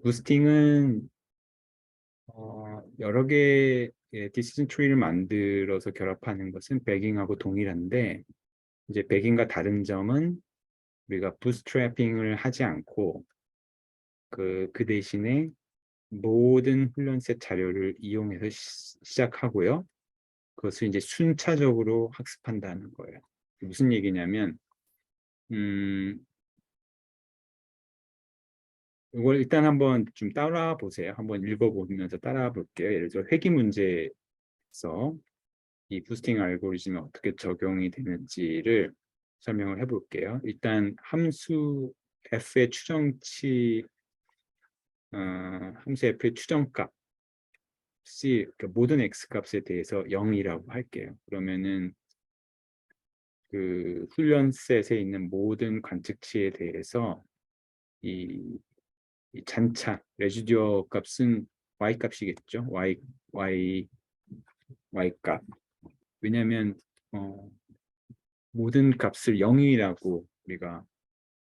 부스팅은 여러 개의 디시전 트리를 만들어서 결합하는 것은 배깅하고 동일한데, 이제 배깅과 다른 점은 우리가 부스트래핑을 하지 않고 그 대신에 모든 훈련셋 자료를 이용해서 시작하고요. 그것을 이제 순차적으로 학습한다는 거예요. 무슨 얘기냐면, 이걸 일단 한번 좀 따라 보세요. 한번 읽어보면서 따라 볼게요. 예를 들어 회귀 문제에서 이 부스팅 알고리즘이 어떻게 적용이 되는지를 설명을 해볼게요. 일단 함수 f의 추정치, 함수 f의 추정값 그러니까 모든 x 값에 대해서 0이라고 할게요. 그러면은 그 훈련셋에 있는 모든 관측치에 대해서 이 잔차 레지듀어 값은 y 값이겠죠. y 값. 왜냐하면 모든 값을 0이라고 우리가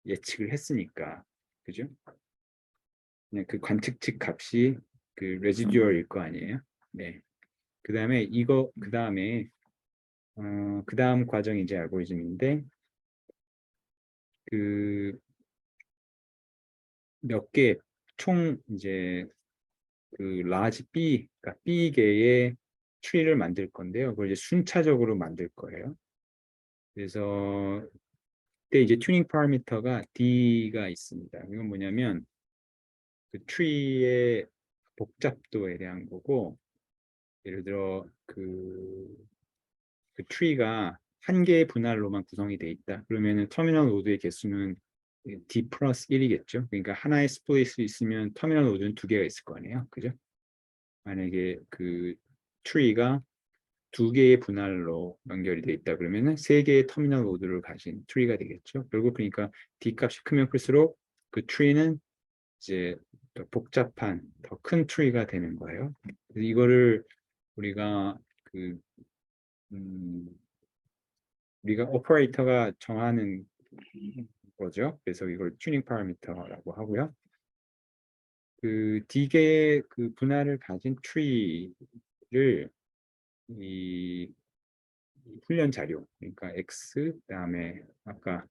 예측을 했으니까, 그죠? 그냥 그 관측치 값이 그 레지듀얼일 거 아니에요. 네. 그 다음에 그 다음 과정이 이제 알고리즘인데, 그 몇 개 총 이제 그 large B, 그러니까 B 개의 트리를 만들 건데요. 그걸 이제 순차적으로 만들 거예요. 그래서 그때 이제 튜닝 파라미터가 D가 있습니다. 이건 뭐냐면 그 트리의 복잡도에 대한 거고, 예를 들어 그 트리가 한 개의 분할로만 구성이 돼 있다. 그러면은 터미널 노드의 개수는 D 플러스 1이겠죠. 그러니까 하나의 스플릿이 있으면 터미널 노드는 두 개가 있을 거 아니에요. 그죠? 만약에 그 트리가 두 개의 분할로 연결이 돼 있다 그러면은 세 개의 터미널 노드를 가진 트리가 되겠죠. 결국 그러니까 D 값이 크면 클수록 그 트리는 이제 더 복잡한 더 큰 트리가 되는 거예요. 그래서 이거를 우리가 그 우리가 오퍼레이터가 정하는 거죠. 그래서 이걸 튜닝 파라미터라고 하고요. 그 D개의 그 분할을 가진 트리를 이 훈련 자료, 그러니까 X 그다음에 아까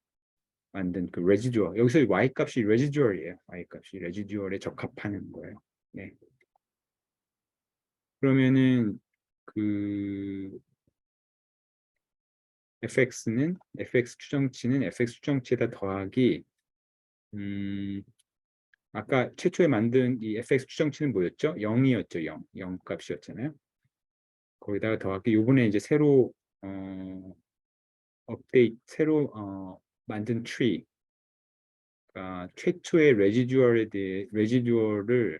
만든 그 레지듀얼, 여기서 Y 값이 레지듀얼이에요. Y 값이 레지듀얼에 적합하는 거예요. 네. 그러면은 그 fx 추정치는 fx 추정치에다 더하기 아까 최초에 만든 이 fx 추정치는 뭐였죠? 0이었죠. 0 값이었잖아요. 거기다가 더하기 요번에 이제 새로 만든 트리, 그러니까 최초의 레지듀얼을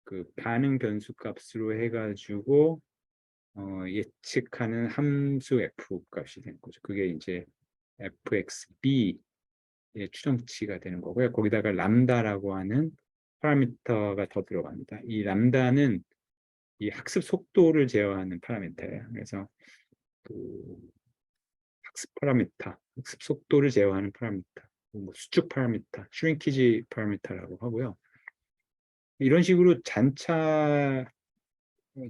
그 반응 변수 값으로 해가지고 예측하는 함수 f 값이 되는 거죠. 그게 이제 fxb의 추정치가 되는 거고요. 거기다가 람다라고 하는 파라미터가 더 들어갑니다. 이 람다는 이 학습 속도를 제어하는 파라미터예요. 그래서 그 학습 속도를 제어하는 파라미터, 뭐 수축 파라미터, 슈링키지 파라미터라고 하고요. 이런 식으로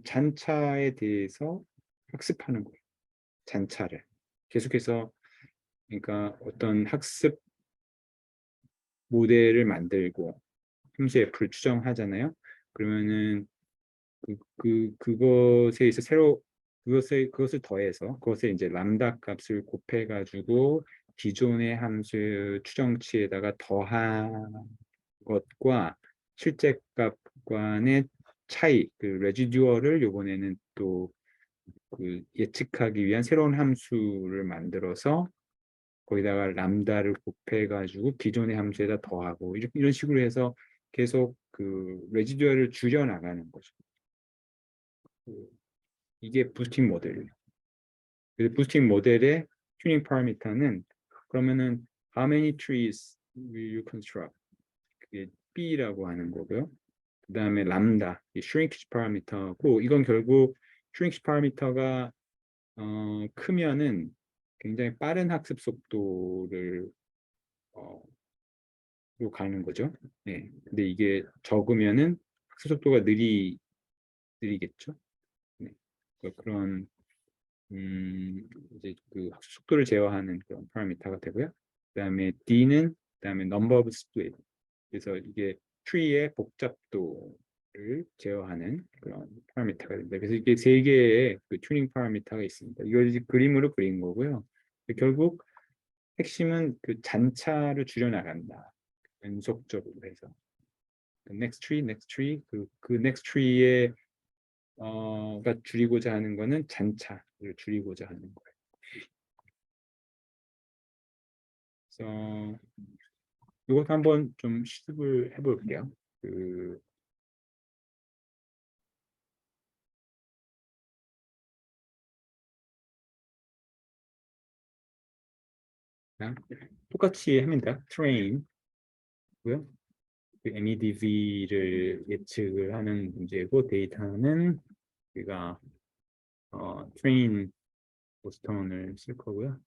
잔차에 대해서 학습하는 거예요. 잔차를 계속해서, 그러니까 어떤 학습 모델을 만들고 함수 f를 추정하잖아요. 그러면은 그것에 있어 그것을 더해서 그것에 이제 람다 값을 곱해 가지고 기존의 함수 추정치에다가 더한 것과 실제 값과의 차이, 그 레지듀얼을 이번에는 또 그 예측하기 위한 새로운 함수를 만들어서 거기다가 람다를 곱해 가지고 기존의 함수에다 더하고 이런 식으로 해서 계속 그 레지듀얼을 줄여 나가는 거죠. 이게 부스팅 모델이에요. 그래서 부스팅 모델의 튜닝 파라미터는 그러면은 how many trees will you construct? 그게 B라고 하는 거고요. 그 다음에 람다, 이 shrinkage 파라미터고, 이건 결국 shrinkage 파라미터가 크면은 굉장히 빠른 학습 속도를 어, 가는 거죠. 네. 근데 이게 적으면은 학습 속도가 느리겠죠. 네. 그런 이제 그 학습 속도를 제어하는 그런 파라미터가 되고요. 그다음에 D는 그다음에 number of split. 그래서 이게 트리의 복잡도를 제어하는 그런 파라미터가 됩니다. 그래서 이게 세 개의 그 튜닝 파라미터가 있습니다. 이걸 이제 그림으로 그린 거고요. 결국 핵심은 그 잔차를 줄여나간다. 연속적으로 해서. next tree, next tree, 그 next tree의 가 줄이고자 하는 거는 잔차를 줄이고자 하는 거예요. 그래서 이것도 한번 좀 시습을 해볼게요. 똑같이 합니다. train 고요. MEDV를 예측을 하는 문제고 데이터는 우리가 train 보스턴을 쓸 거고요.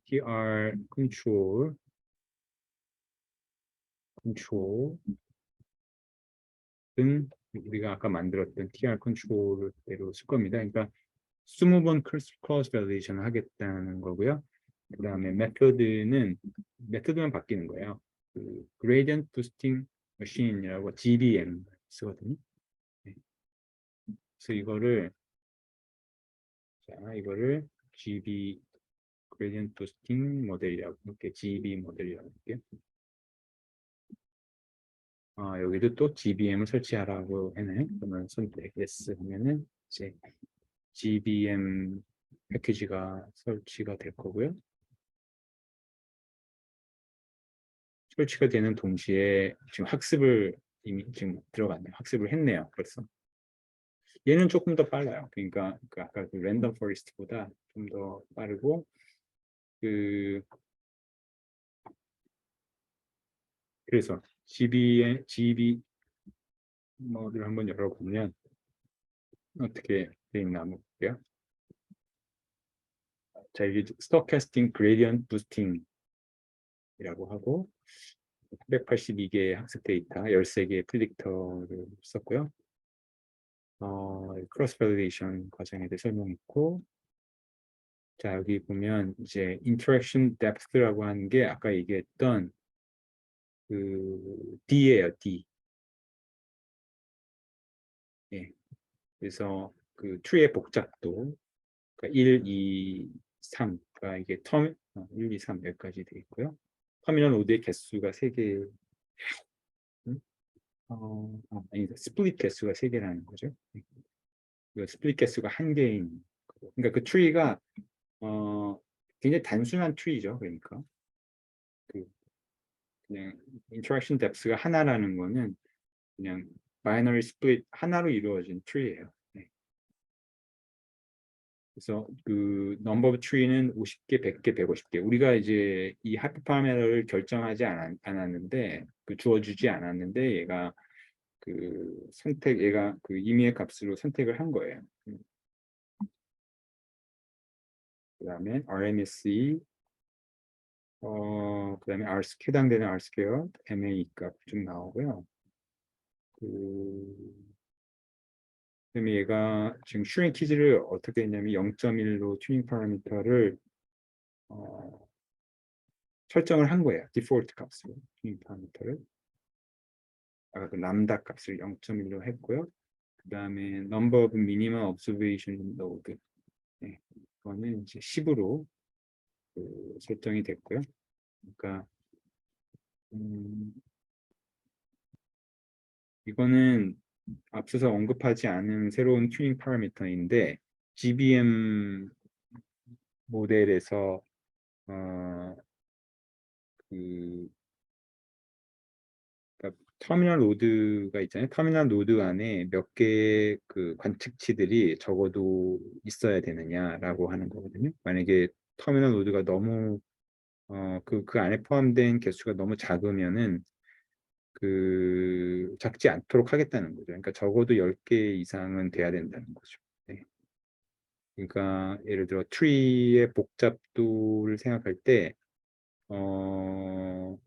TR control은 우리가 아까 만들었던 TR 컨트롤대로 쓸 겁니다. 그러니까 20번 크로스 밸리데이션을 하겠다는 거고요. 그 다음에 메서드만 바뀌는 거예요. Gradient Boosting Machine이라고 GBM 쓰거든요. 네. 그래서 이거를 GB Gradient Boosting 모델이라고 이렇게 GB 모델이라고 할게요. 여기도 또 GBM을 설치하라고 해요. 그러면 선택 yes 하면은 이제 GBM 패키지가 설치가 될 거고요. 설치가 되는 동시에 지금 학습을 이미 지금 들어갔네요. 학습을 했네요. 벌써. 얘는 조금 더 빨라요. 그러니까 아까 그 랜덤 포레스트보다 좀 더 빠르고 그래서 GB 모드를 한번 열어보면 어떻게 돼 있나 한번 볼게요. 자, 이게 스토캐스팅 그레디언트 부스팅이라고 하고 382개의 학습 데이터, 13개의 프리딕터를 썼고요. 크로스 밸리데이션 과정에 대해 설명했고, 자, 여기 보면 이제 interaction depth라고 하는 게 아까 얘기했던 D예요, D. 예. 그래서 그 트리의 복잡도, 그러니까 1, 2, 3가 이게 1, 2, 3 여기까지 되어 있고요. 터미널 노드의 개수가 3개, 아니, 스플릿 개수가 3개라는 거죠. 스플릿 개수가 1개인 거고. 그러니까 그 트리가 굉장히 단순한 트리죠. 그러니까 그냥 interaction depth가 하나라는 거는 그냥 바이너리 스플릿 하나로 이루어진 트리예요. 네. 그래서 그 number of tree는 50개, 100개, 150개. 우리가 이제 이 하이퍼 파라미터를 결정하지 않았는데 주어주지 않았는데 얘가 얘가 그 임의의 값으로 선택을 한 거예요. 그다음에 RMSE 그다음에 해당되는 R 스퀘어, MA 값 좀 나오고요. 그다음에 얘가 지금 슈링키즈를 어떻게 했냐면 0.1로 튜닝 파라미터를 설정을 한 거예요. 디폴트 값으로 튜닝 파라미터를. 아까 그 람다 값을 0.1로 했고요. 그다음에 number of minimum observation node. 네, 이거는 이제 10으로 설정이 됐고요. 그러니까 이거는 앞서서 언급하지 않은 새로운 튜닝 파라미터인데 GBM 모델에서 그 그러니까 터미널 노드가 있잖아요. 터미널 노드 안에 몇 개의 그 관측치들이 적어도 있어야 되느냐라고 하는 거거든요. 만약에 터미널 노드가 너무 그 안에 포함된 개수가 너무 작으면은 작지 않도록 하겠다는 거죠. 그러니까 적어도 10개 이상은 돼야 된다는 거죠. 네. 그러니까 예를 들어 트리의 복잡도를 생각할 때 어,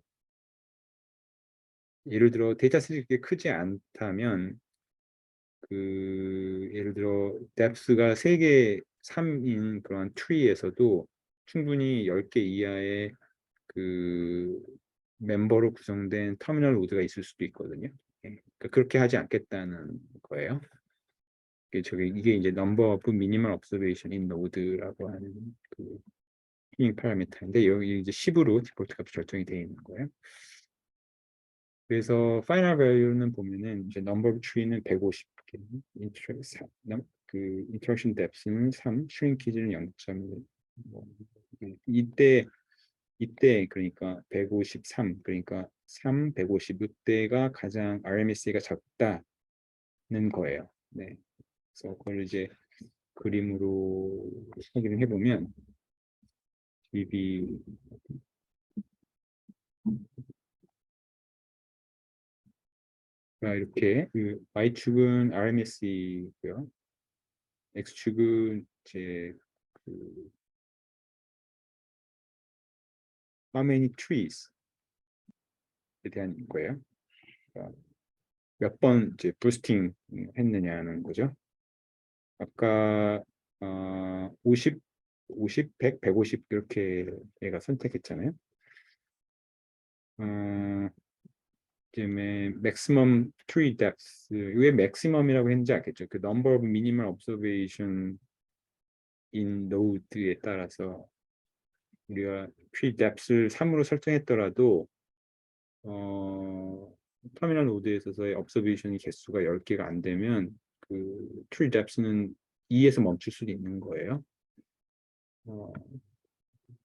예를 들어 데이터셋이 그렇게 크지 않다면 그 예를 들어 depth가 3개, 3인 그런 tree에서도 충분히 10개 이하의 그 멤버로 구성된 터미널 노드가 있을 수도 있거든요. 예, 그러니까 그렇게 하지 않겠다는 거예요. 이게 이제 number of minimal observation in node라고 하는 그 튜닝 파라미터인데 여기 이제 10으로 디폴트 값이 설정이 되어 있는 거예요. 그래서 파이널 밸류는 보면은 이제 number of tree는 150개, 그 interaction depth는 3, shrinkage는 0.1. 뭐, 이때 그러니까 153 그러니까 3, 150 이때가 가장 RMS가 작다는 거예요. 네. 그래서 그걸 이제 그림으로 확인을 해보면 DB 이렇게 그 Y축은 RMS이고요. X축은 이제 그 how many trees에 대한 거예요. 그러니까 몇 번 이제 부스팅 했느냐는 거죠. 아까 50, 100, 150 이렇게 얘가 선택했잖아요. 그다음에 maximum tree depth 왜 maximum이라고 했는지 알겠죠? 그 number of minimal observation in node에 따라서 우리가 tree depth를 3으로 설정했더라도 터미널 노드에 있어서의 observation 개수가 10개가 안 되면 그 tree depth는 2에서 멈출 수도 있는 거예요.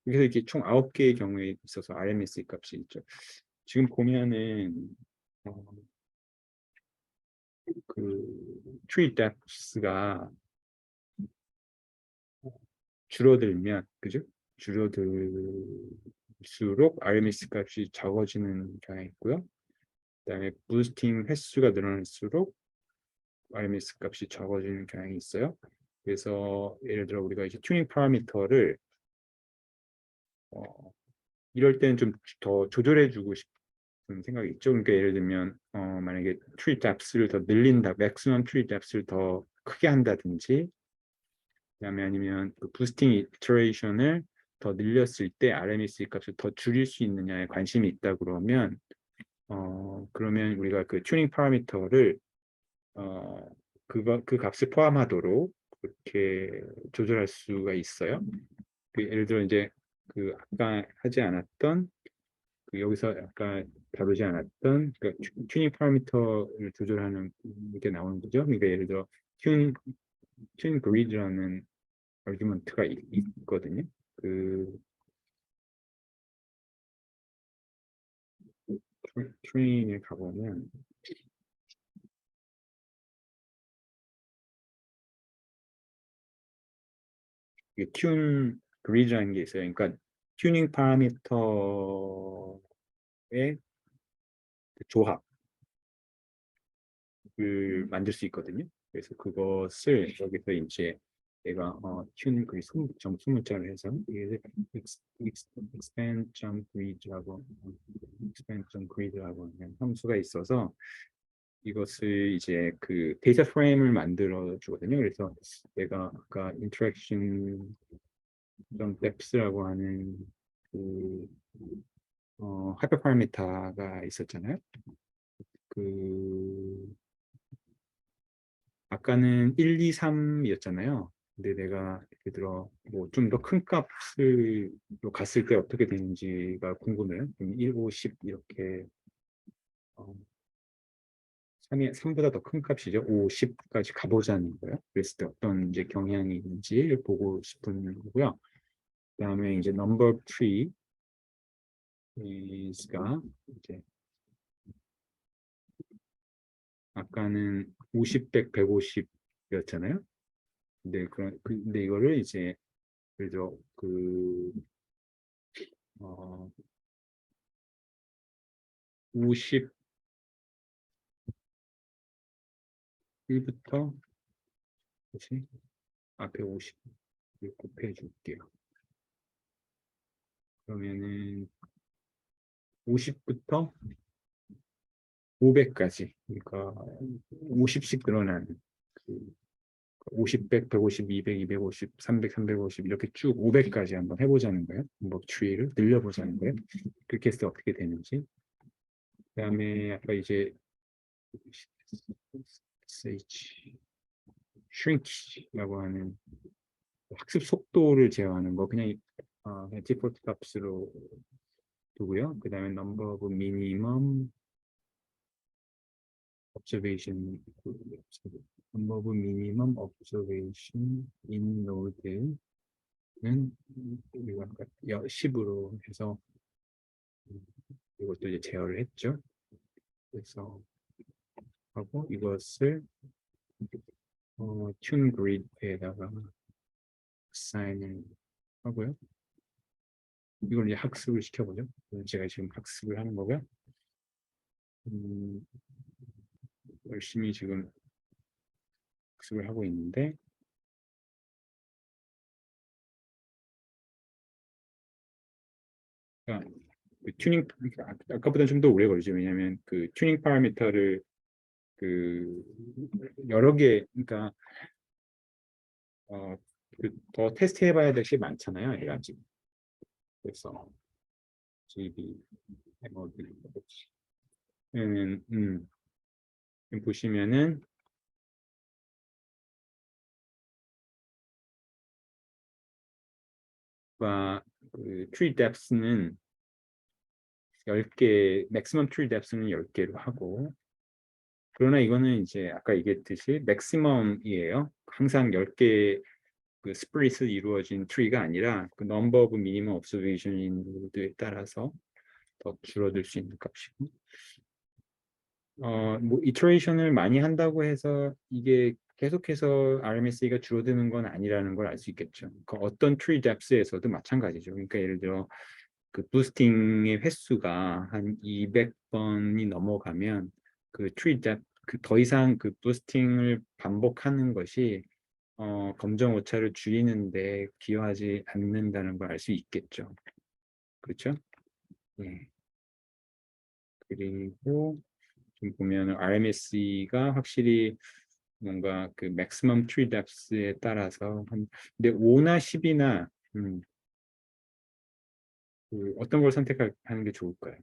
그래서 이렇게 총 9개의 경우에 있어서 RMS 값이 있죠. 지금 보면은 그 tree depth가 줄어들면 그죠? 줄어들수록 RMS 값이 적어지는 경향이 있고요. 그다음에 부스팅 횟수가 늘어날수록 RMS 값이 적어지는 경향이 있어요. 그래서 예를 들어 우리가 이제 튜닝 파라미터를 어, 이럴 때는 좀 더 조절해주고 싶은 생각이 있죠. 그러니까 예를 들면 만약에 트리 뎁스를 더 늘린다, 맥시멈 트리 뎁스를 더 크게 한다든지, 그다음에 아니면 그 부스팅 이터레이션을 더 늘렸을 때 RMS 값을 더 줄일 수 있느냐에 관심이 있다 그러면 그러면 우리가 그 튜닝 파라미터를 그 값을 포함하도록 그렇게 조절할 수가 있어요. 그 예를 들어 이제 그 아까 하지 않았던 그 여기서 아까 다루지 않았던 그 튜닝 파라미터를 조절하는 게 나오는 거죠. 그러니까 예를 들어 튜닝 그리드라는 아규먼트가 있거든요. 그 트레인에 가보면 튠 그리드라는 게 있어요. 그러니까 튜닝 파라미터의 조합을 만들 수 있거든요. 그래서 그것을 여기서 이제 내가 튠 그리 소문자를 해서 이게 expand.grid라고 하는 함수가 있어서 이것을 이제 그 데이터 프레임을 만들어 주거든요. 그래서 내가 아까 interaction depth라고 하는 그 하이퍼 파라미터가 있었잖아요. 그 아까는 1, 2, 3이었잖아요. 근데 내가 예를 들어 뭐 좀 더 큰 값을 갔을 때 어떻게 되는지가 궁금해요. 1, 5, 10 이렇게 3보다 더 큰 값이죠. 5, 10까지 가보자는 거예요. 그랬을 때 어떤 이제 경향이 있는지 보고 싶은 거고요. 그다음에 이제 number tree is가 이제 아까는 50, 100, 150이었잖아요. 근데 이거를 이제 예를 들어 그 어, 51부터 그치? 앞에 50을 곱해 줄게요. 그러면은 50부터 500까지, 그러니까 50씩 늘어나는 그 50, 100, 150, 200, 250, 300, 350 이렇게 쭉 500까지 한번 해보자는 거예요. 뭐 추이를 늘려보자는 거예요. 그렇게 했을 때 어떻게 되는지. 그다음에 아까 이제 SH shrinkage라고 하는 학습 속도를 제어하는 거 그냥 디폴트 값으로 두고요. 그다음에 number of minimum observation, number of minimum observation in node는 우리가 아까 10으로 해서 이것도 이제 제어를 했죠. 그래서 하고 이것을 튠 그리드에다가 사인을 하고요. 이걸 이제 학습을 시켜보죠. 제가 지금 학습을 하는 거고요. 열심히 지금 학습을 하고 있는데 그러니까 그 튜닝 아까보다 좀 더 오래 걸리죠. 왜냐하면 그 튜닝 파라미터를 그 여러 개 그러니까 더 테스트 해봐야 될 게 많잖아요. 얘가 지금 그래서 GB 보시면은 그 tree depth는 10개, maximum tree depth는 10개로 하고 그러나 이거는 이제 아까 얘기했듯이 maximum이에요. 항상 10개 그 스프릿을 이루어진 트리가 아니라 그 number of minimum observation에 따라서 더 줄어들 수 있는 값이고 뭐 이터레이션을 많이 한다고 해서 이게 계속해서 RMSE가 줄어드는 건 아니라는 걸 알 수 있겠죠. 그 어떤 트리 뎁스에서도 마찬가지죠. 그러니까 예를 들어 그 부스팅의 횟수가 한 200번이 넘어가면 그 트리 뎁 더 이상 그 부스팅을 반복하는 것이 검정 오차를 줄이는데 기여하지 않는다는 걸 알 수 있겠죠. 그렇죠? 네. 그리고 좀 보면 RMSE가 확실히 뭔가 그 maximum tree depth에 따라서 근데 5나 10이나 그 어떤 걸 선택하는 게 좋을까요?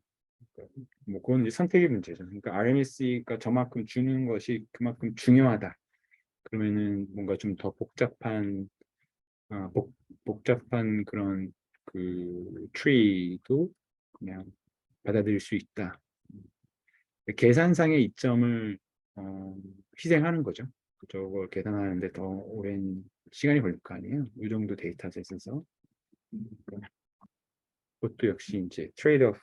그러니까 뭐 그건 이제 선택의 문제죠. 그러니까 RMSE가 저만큼 주는 것이 그만큼 중요하다. 그러면은 뭔가 좀 더 복잡한 복잡한 그런 그 트리도 그냥 받아들일 수 있다. 계산상의 이점을 희생하는 거죠. 저걸 계산하는데 더 오랜 시간이 걸릴 거 아니에요. 이 정도 데이터셋에서 그것도 역시 이제 트레이드오프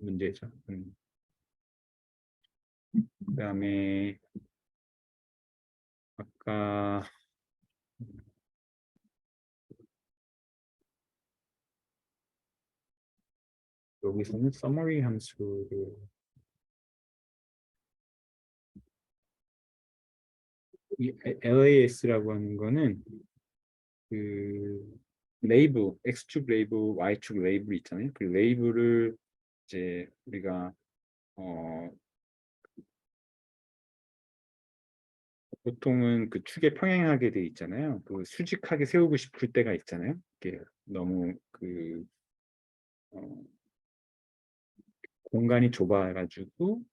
문제죠. 그다음에 아까 여기서는 서머리 함수를 이 LAS라고 하는 거는 그 레이블, X축 레이블, Y축 레이블 있잖아요. 그 레이블을 이제 우리가 보통은 그 축에 평행하게 돼 있잖아요. 그 수직하게 세우고 싶을 때가 있잖아요. 이게 너무 그 공간이 좁아가지고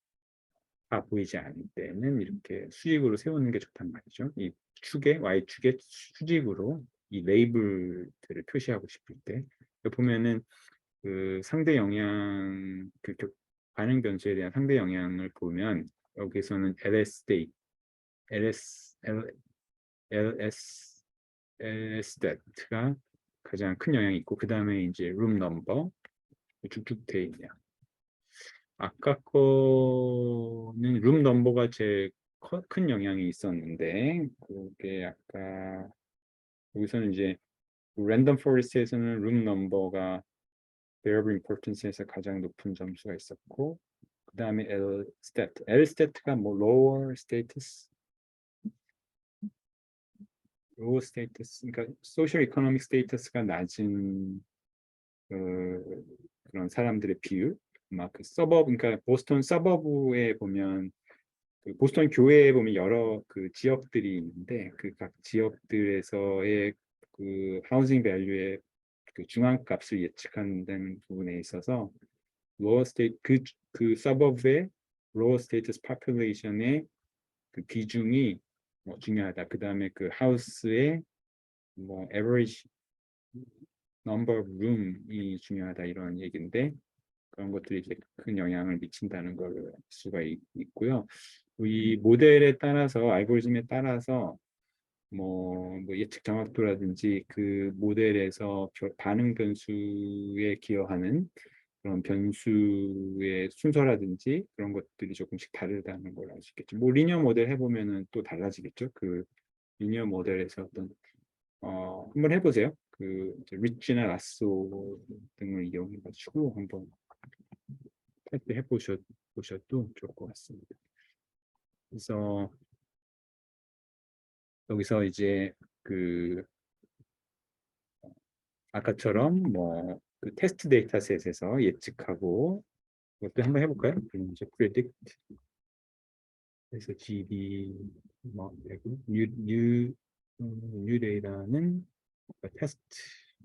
다 보이지 않을 때는 이렇게 수직으로 세우는 게 좋단 말이죠. 이 축에 Y축에 수직으로 이 레이블들을 표시하고 싶을 때 보면은 그 상대 영향 반응 변수에 대한 상대 영향을 보면 여기서는 LS 데이트, LS stat가 가장 큰 영향이 있고 그 다음에 이제 룸 넘버 쭉쭉 돼 있네요. 아까 거는 룸 넘버가 제일 큰 영향이 있었는데 그게 아까 여기서는 이제 랜덤 포레스트에서는 룸 넘버가 variable importance에서 가장 높은 점수가 있었고 그 다음에 L stat가 뭐 lower status low status 그러니까 social economic status가 낮은 그런 사람들의 비율, 막 그 서버브, 그러니까 보스턴 서버브에 보면 그 보스턴 교외에 보면 여러 그 지역들이 있는데 그 각 지역들에서의 그 하우징 밸류의 그 중앙값을 예측하는 부분에 있어서 로어 스테이트 그 서버브의 로어 스테이터스 파퓰레이션의 그 비중이 중요하다. 그 다음에 그 하우스의 뭐 average number of room이 중요하다 이런 얘기인데 그런 것들이 이제 큰 영향을 미친다는 걸 알 수가 있고요. 이 모델에 따라서 알고리즘에 따라서 뭐 예측 정확도라든지 그 모델에서 반응 변수에 기여하는 그런 변수의 순서라든지 그런 것들이 조금씩 다르다는 걸 알 수 있겠죠. 뭐 리니어 모델 해보면은 또 달라지겠죠. 그 리니어 모델에서 어떤 한번 해보세요. 그 리치나 라쏘 등을 이용해가지고 한번 해보셔도 좋을 것 같습니다. 그래서 여기서 이제 그 아까처럼 뭐 그 테스트 데이터셋에서 예측하고 이것도 한번 해볼까요? 그럼 이제 predict 그래서 GB 뭐 되고 new 데이터는 테스트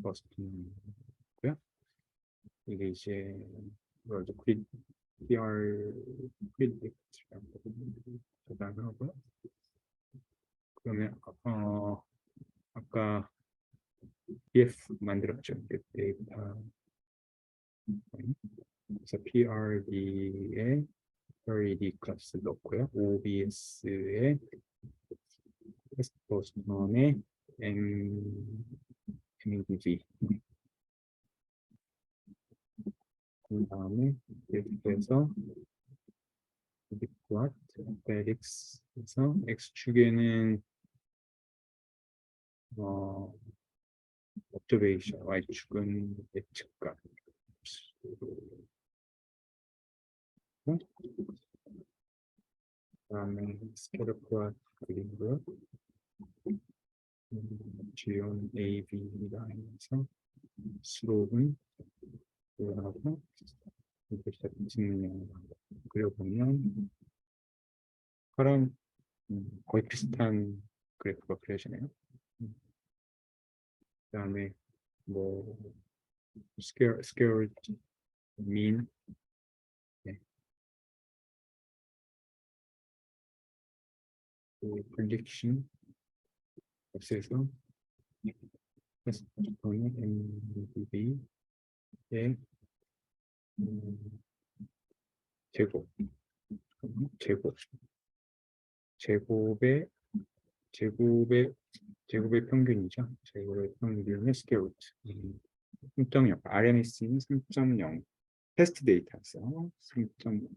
버스트고요. 이게 이제 뭐죠? PR predict 저장하고요. 그러면 아까 BF 만들었죠. 데이터 그래서 PRD에 PRD 클래스 넣고요. OBS에 테스트 버전에 MDV 그 다음에 계속해서 빅플롯, 벨릭스에서 X축에는 observation, Y축은 예측값 그다음에 스케일러 플롯 그리고요. 지온 AB 라인에서 슬로우는 올라가고 이렇게 찍는 영향을 그려보면 파랑 거의 비슷한 그래프가 그려지네요. 그다음에 뭐 스퀘어 민 네. 그 프레딕션 값에서 테스트는 MDB의 제곱 제곱 제곱의 제곱의 제곱의 평균이죠. 제곱의 평균의 스퀘어 루트 3.0 RMS는 3.0 테스트 데이터에서 3.0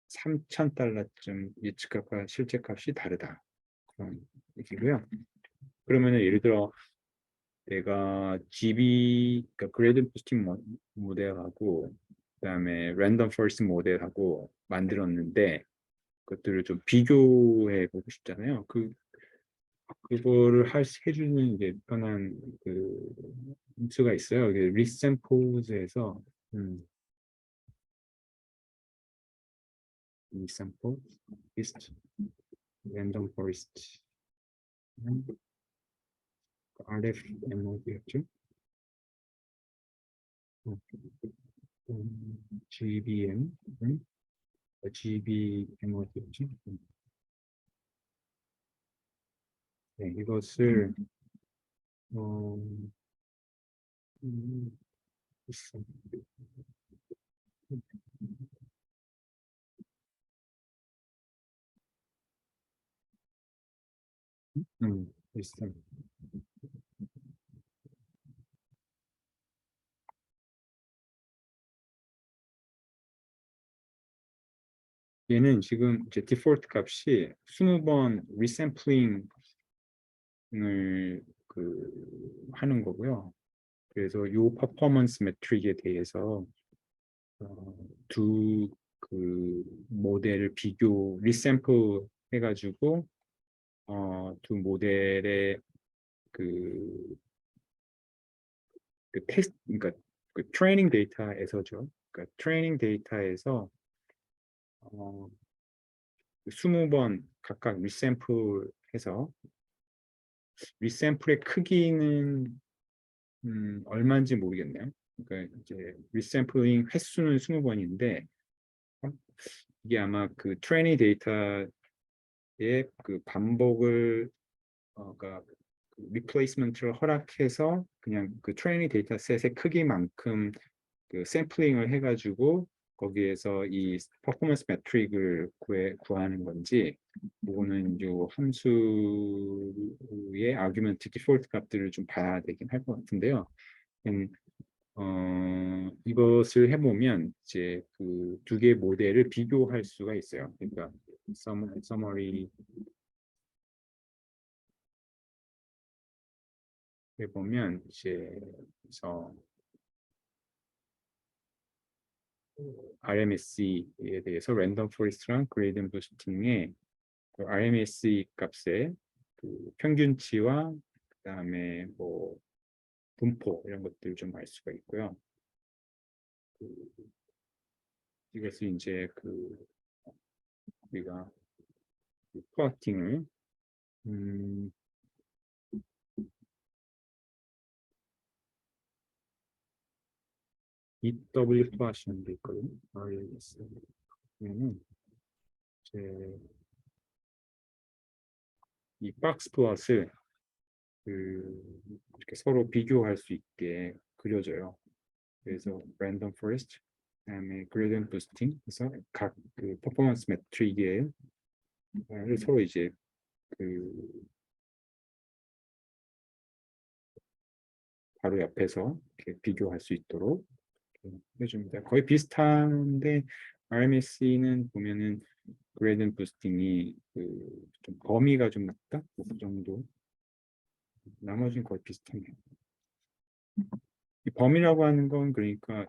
$3,000쯤 예측값과 실제값이 다르다 그런 얘기고요. 그러면은 예를 들어 내가 GB 그러니까 그레이디언트 부스팅 모델하고 그다음에 랜덤 포레스트 모델하고 만들었는데 그것들을 좀 비교해 보고 싶잖아요. 그거를 해주는 이제 편한 그 수가 있어요. 리샘플즈에서 리샘플 리스트 랜덤 포레스트 RFMOD였죠. GBM GBMOD였죠. 네, 이것을 비슷한 얘는 지금 이제 디폴트 값이 20번 리샘플링을 하는 거고요. 그래서 이 퍼포먼스 매트릭에 대해서 두 그 모델을 비교 리샘플 해가지고 두 모델의 그 그 테스트, 그러니까 그 트레이닝 데이터에서죠. 그러니까 트레이닝 데이터에서 20번 각각 리샘플해서 리샘플의 크기는 얼마인지 모르겠네요. 그러니까 이제 리샘플링 횟수는 20번인데 이게 아마 그 트레이닝 데이터의 그 반복을 그러니까 리플레이스먼트를 허락해서 그냥 그 트레이닝 데이터셋의 크기만큼 그 샘플링을 해가지고 거기에서 이 퍼포먼스 매트릭을 구하는 건지, 그거는 요 함수의 아규먼트 디폴트 값들을 좀 봐야 되긴 할 것 같은데요. 이것을 해보면 이제 그 두 개의 모델을 비교할 수가 있어요. 그러니까 서머리 해보면 이제 그래서 RMSE에 대해서 랜덤 포레스트랑 그레이디언트 부스팅의 그 RMSE 값의 그 평균치와 그다음에 뭐 분포 이런 것들 좀 알 수가 있고요. 이것을 이제 그 우리가 플러팅을 EW 플러시는 게 있거든요. RMS 그러면은 이제 이 박스 플롯을 그 이렇게 서로 비교할 수 있게 그려져요. 그래서 랜덤 포레스트, 그다음에 그레디언트 부스팅, 그래서 각 그 퍼포먼스 매트릭을 서로 이제 그 바로 옆에서 이렇게 비교할 수 있도록 해줍니다. 거의 비슷한데 RMS는 보면은 그레디언트 부스팅이 그 좀 범위가 좀 낮다, 그 정도. 나머지는 거의 비슷하네요. 이 범위라고 하는 건 그러니까